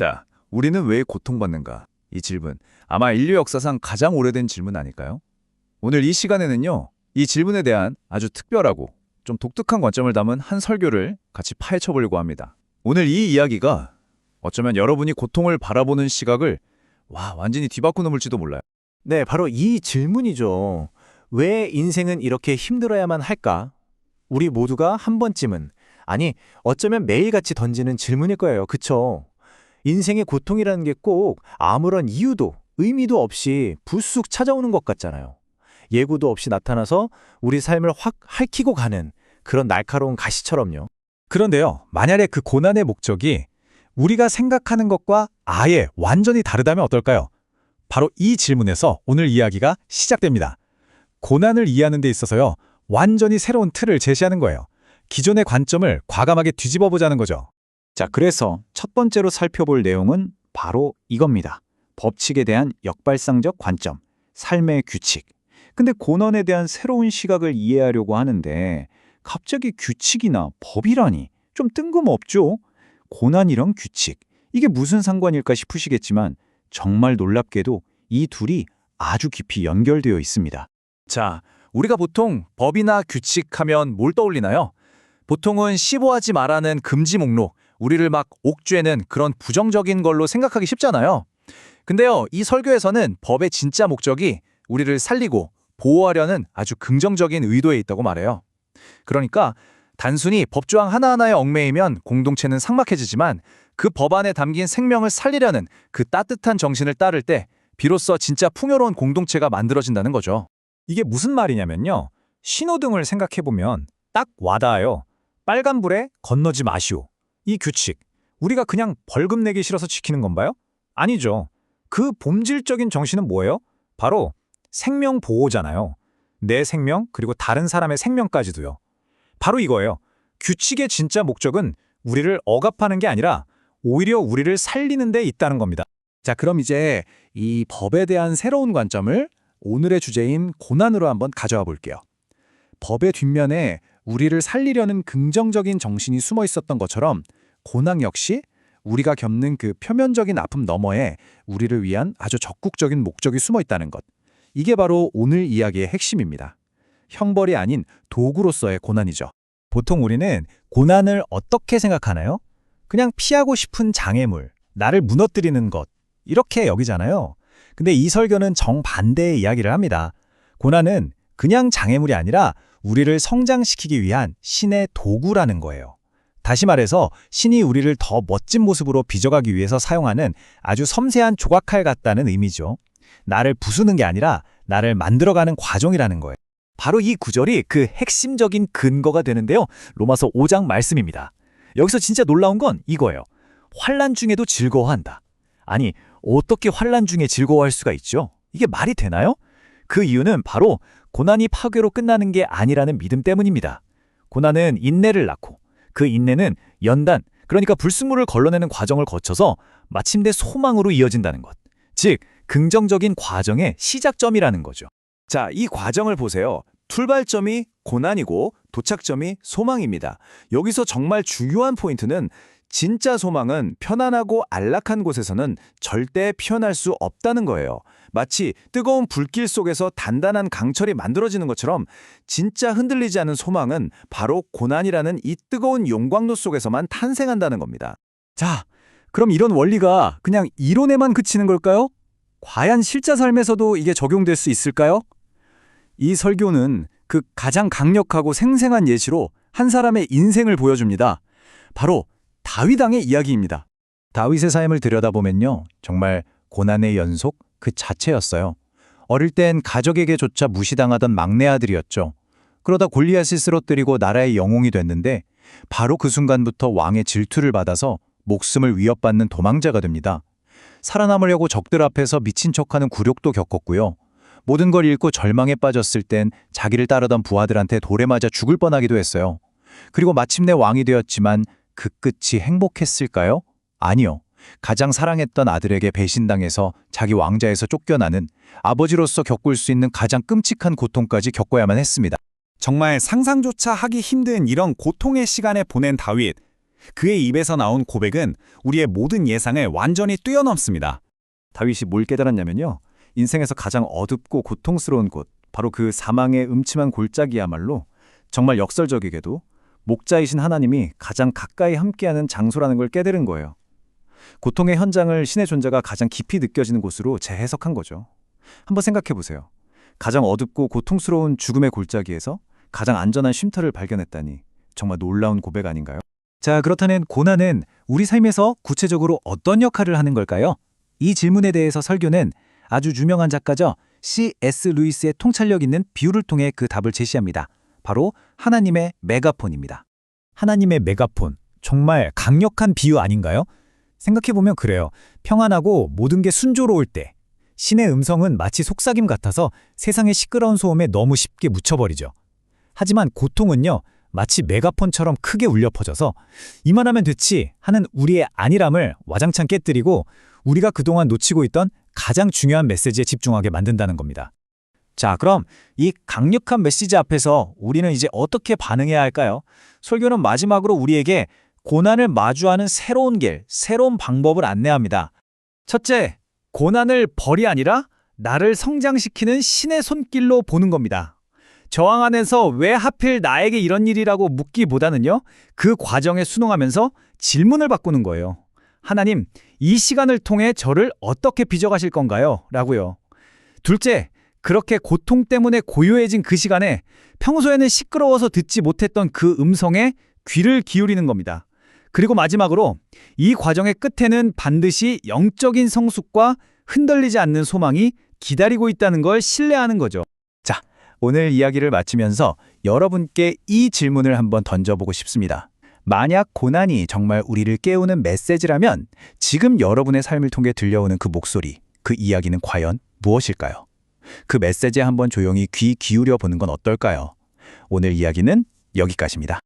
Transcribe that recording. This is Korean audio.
자, 우리는 왜 고통받는가? 이 질문, 아마 인류 역사상 가장 오래된 질문 아닐까요? 오늘 이 시간에는요, 이 질문에 대한 아주 특별하고 좀 독특한 관점을 담은 한 설교를 같이 파헤쳐 보려고 합니다. 오늘 이 이야기가 어쩌면 여러분이 고통을 바라보는 시각을 완전히 뒤바꾸는 물지도 몰라요. 네, 바로 이 질문이죠. 왜 인생은 이렇게 힘들어야만 할까? 우리 모두가 한 번쯤은, 아니, 어쩌면 매일같이 던지는 질문일 거예요. 그쵸? 인생의 고통이라는 게 꼭 아무런 이유도, 의미도 없이 불쑥 찾아오는 것 같잖아요. 예고도 없이 나타나서 우리 삶을 확 핥히고 가는 그런 날카로운 가시처럼요. 그런데요, 만약에 그 고난의 목적이 우리가 생각하는 것과 아예 완전히 다르다면 어떨까요? 바로 이 질문에서 오늘 이야기가 시작됩니다. 고난을 이해하는 데 있어서요, 완전히 새로운 틀을 제시하는 거예요. 기존의 관점을 과감하게 뒤집어 보자는 거죠. 자, 그래서 첫 번째로 살펴볼 내용은 바로 이겁니다. 법칙에 대한 역발상적 관점, 삶의 규칙. 근데 고난에 대한 새로운 시각을 이해하려고 하는데 갑자기 규칙이나 법이라니 좀 뜬금없죠? 고난이랑 규칙, 이게 무슨 상관일까 싶으시겠지만 정말 놀랍게도 이 둘이 아주 깊이 연결되어 있습니다. 자, 우리가 보통 법이나 규칙하면 뭘 떠올리나요? 보통은 시보하지 말라는 금지 목록, 우리를 막 옥죄는 그런 부정적인 걸로 생각하기 쉽잖아요. 근데요, 이 설교에서는 법의 진짜 목적이 우리를 살리고 보호하려는 아주 긍정적인 의도에 있다고 말해요. 그러니까 단순히 법조항 하나하나에 얽매이면 공동체는 삭막해지지만 그 법 안에 담긴 생명을 살리려는 그 따뜻한 정신을 따를 때 비로소 진짜 풍요로운 공동체가 만들어진다는 거죠. 이게 무슨 말이냐면요, 신호등을 생각해보면 딱 와닿아요. 빨간불에 건너지 마시오. 이 규칙, 우리가 그냥 벌금 내기 싫어서 지키는 건가요? 아니죠. 그 본질적인 정신은 뭐예요? 바로 생명 보호잖아요. 내 생명, 그리고 다른 사람의 생명까지도요. 바로 이거예요. 규칙의 진짜 목적은 우리를 억압하는 게 아니라 오히려 우리를 살리는 데 있다는 겁니다. 자, 그럼 이제 이 법에 대한 새로운 관점을 오늘의 주제인 고난으로 한번 가져와 볼게요. 법의 뒷면에 우리를 살리려는 긍정적인 정신이 숨어 있었던 것처럼 고난 역시 우리가 겪는 그 표면적인 아픔 너머에 우리를 위한 아주 적극적인 목적이 숨어 있다는 것. 이게 바로 오늘 이야기의 핵심입니다. 형벌이 아닌 도구로서의 고난이죠. 보통 우리는 고난을 어떻게 생각하나요? 그냥 피하고 싶은 장애물, 나를 무너뜨리는 것, 이렇게 여기잖아요. 근데 이 설교는 정반대의 이야기를 합니다. 고난은 그냥 장애물이 아니라 우리를 성장시키기 위한 신의 도구라는 거예요. 다시 말해서 신이 우리를 더 멋진 모습으로 빚어가기 위해서 사용하는 아주 섬세한 조각칼 같다는 의미죠. 나를 부수는 게 아니라 나를 만들어가는 과정이라는 거예요. 바로 이 구절이 그 핵심적인 근거가 되는데요. 로마서 5장 말씀입니다. 여기서 진짜 놀라운 건 이거예요. 환난 중에도 즐거워한다. 아니, 어떻게 환난 중에 즐거워할 수가 있죠? 이게 말이 되나요? 그 이유는 바로 고난이 파괴로 끝나는 게 아니라는 믿음 때문입니다. 고난은 인내를 낳고 그 인내는 연단, 그러니까 불순물을 걸러내는 과정을 거쳐서 마침내 소망으로 이어진다는 것. 즉, 긍정적인 과정의 시작점이라는 거죠. 자, 이 과정을 보세요. 출발점이 고난이고 도착점이 소망입니다. 여기서 정말 중요한 포인트는 진짜 소망은 편안하고 안락한 곳에서는 절대 피어날 수 없다는 거예요. 마치 뜨거운 불길 속에서 단단한 강철이 만들어지는 것처럼 진짜 흔들리지 않은 소망은 바로 고난이라는 이 뜨거운 용광로 속에서만 탄생한다는 겁니다. 자, 그럼 이런 원리가 그냥 이론에만 그치는 걸까요? 과연 실제 삶에서도 이게 적용될 수 있을까요? 이 설교는 그 가장 강력하고 생생한 예시로 한 사람의 인생을 보여줍니다. 바로 다윗 왕의 이야기입니다. 다윗의 삶을 들여다보면요, 정말 고난의 연속 그 자체였어요. 어릴 땐 가족에게조차 무시당하던 막내 아들이었죠. 그러다 골리앗을 쓰러뜨리고 나라의 영웅이 됐는데 바로 그 순간부터 왕의 질투를 받아서 목숨을 위협받는 도망자가 됩니다. 살아남으려고 적들 앞에서 미친 척하는 굴욕도 겪었고요. 모든 걸 잃고 절망에 빠졌을 땐 자기를 따르던 부하들한테 돌에 맞아 죽을 뻔하기도 했어요. 그리고 마침내 왕이 되었지만 그 끝이 행복했을까요? 아니요. 가장 사랑했던 아들에게 배신당해서 자기 왕자에서 쫓겨나는, 아버지로서 겪을 수 있는 가장 끔찍한 고통까지 겪어야만 했습니다. 정말 상상조차 하기 힘든 이런 고통의 시간에 보낸 다윗. 그의 입에서 나온 고백은 우리의 모든 예상을 완전히 뛰어넘습니다. 다윗이 뭘 깨달았냐면요. 인생에서 가장 어둡고 고통스러운 곳, 바로 그 사망의 음침한 골짜기야말로 정말 역설적이게도 목자이신 하나님이 가장 가까이 함께하는 장소라는 걸 깨달은 거예요. 고통의 현장을 신의 존재가 가장 깊이 느껴지는 곳으로 재해석한 거죠. 한번 생각해 보세요. 가장 어둡고 고통스러운 죽음의 골짜기에서 가장 안전한 쉼터를 발견했다니 정말 놀라운 고백 아닌가요? 자, 그렇다면 고난은 우리 삶에서 구체적으로 어떤 역할을 하는 걸까요? 이 질문에 대해서 설교는 아주 유명한 작가죠. C.S. 루이스의 통찰력 있는 비유를 통해 그 답을 제시합니다. 바로 하나님의 메가폰입니다. 하나님의 메가폰, 정말 강력한 비유 아닌가요? 생각해보면 그래요. 평안하고 모든 게 순조로울 때 신의 음성은 마치 속삭임 같아서 세상의 시끄러운 소음에 너무 쉽게 묻혀버리죠. 하지만 고통은요, 마치 메가폰처럼 크게 울려 퍼져서 이만하면 됐지 하는 우리의 안일함을 와장창 깨뜨리고 우리가 그동안 놓치고 있던 가장 중요한 메시지에 집중하게 만든다는 겁니다. 자, 그럼 이 강력한 메시지 앞에서 우리는 이제 어떻게 반응해야 할까요? 설교는 마지막으로 우리에게 고난을 마주하는 새로운 길, 새로운 방법을 안내합니다. 첫째, 고난을 벌이 아니라 나를 성장시키는 신의 손길로 보는 겁니다. 저항 안에서 왜 하필 나에게 이런 일이라고 묻기보다는요, 그 과정에 순응하면서 질문을 바꾸는 거예요. 하나님, 이 시간을 통해 저를 어떻게 빚어가실 건가요? 라고요. 둘째, 그렇게 고통 때문에 고요해진 그 시간에 평소에는 시끄러워서 듣지 못했던 그 음성에 귀를 기울이는 겁니다. 그리고 마지막으로 이 과정의 끝에는 반드시 영적인 성숙과 흔들리지 않는 소망이 기다리고 있다는 걸 신뢰하는 거죠. 자, 오늘 이야기를 마치면서 여러분께 이 질문을 한번 던져보고 싶습니다. 만약 고난이 정말 우리를 깨우는 메시지라면 지금 여러분의 삶을 통해 들려오는 그 목소리, 그 이야기는 과연 무엇일까요? 그 메시지에 한번 조용히 귀 기울여 보는 건 어떨까요? 오늘 이야기는 여기까지입니다.